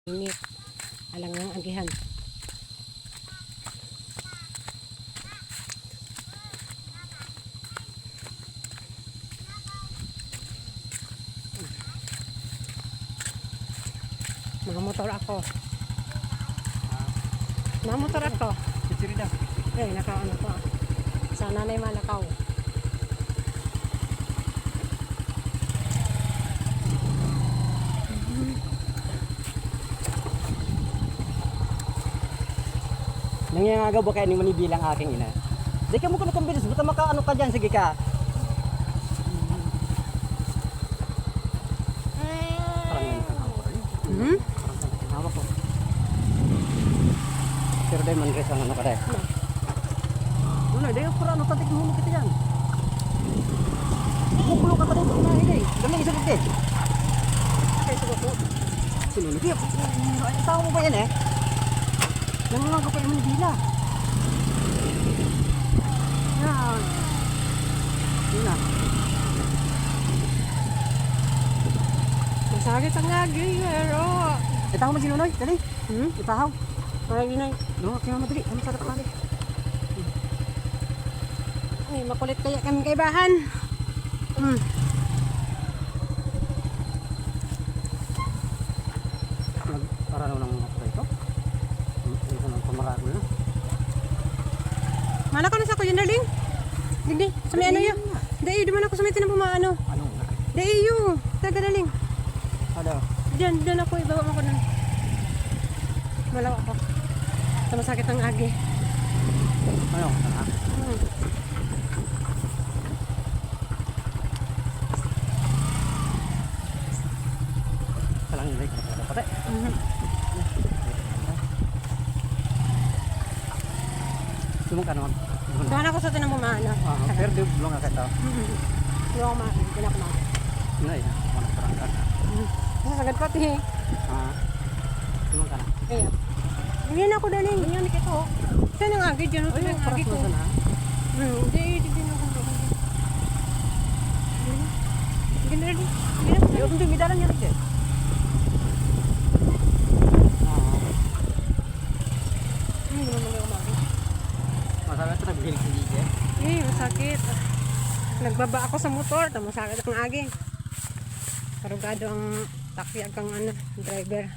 Init. Alang ang agihan. Mga motor ako. Mga motor ako. Nakaw ano to. Sana na yung malakaw. Nangyangaga ba kayo ni manibilang aking ina? Di ka mo ko nakambilis, buta maka ano ka dyan, sige ka. Parang ngayon kang hawak rin. Parang kang hawak ko. Pero dahil man rin sa ano ka dahil. Wala, dahil para ano tatik mo kita dyan. Kukulo ka tayo pag nahin eh. Gamay isa pagkit. Okay, sugot. Sinunod yun. Ay, tao mo ba yan eh? Nangangaga pa yung manibila. Yan. Yun na. Masakit ang agi, pero... Itahaw mo si Nunoy, dali. Itahaw. Parang yun ay... No, kaya mo dali. Ano sa kapali? Ay, makulit kaya kami kaibahan. Para naman ang mga ito. Ito ng pamaragol na. Mana ka na sa kuya naling? Digdi, sa may ano yun? Dahil, di man ako sa may tinapumano. Ano nga? Dahil yun, taga naling. Ano? Diyan ako, ibawa mo ko nun. Malawa ako. Sa masakit ang agi. Ano? Salang yun like. Pati. Sumong ka naman. Doon ako sa tinapumano. Pero di belum nga kata. Hindi ako ma... Ano ya? Mana terangkan. Masagad pati. Sumong ka na. Kaya. Hindi na ako daling. Ganyan na kito. Saan ang agi dyan? Saan ang agi ko? Hindi na ako. Hindi na. Yung dumidalan niya rin. Hindi naman ako magi. Masalah itu nagbihilig sa gigi. Masakit. Nagbaba ako sa motor. Masakit ang agi. Karugado ang takyag kang driver.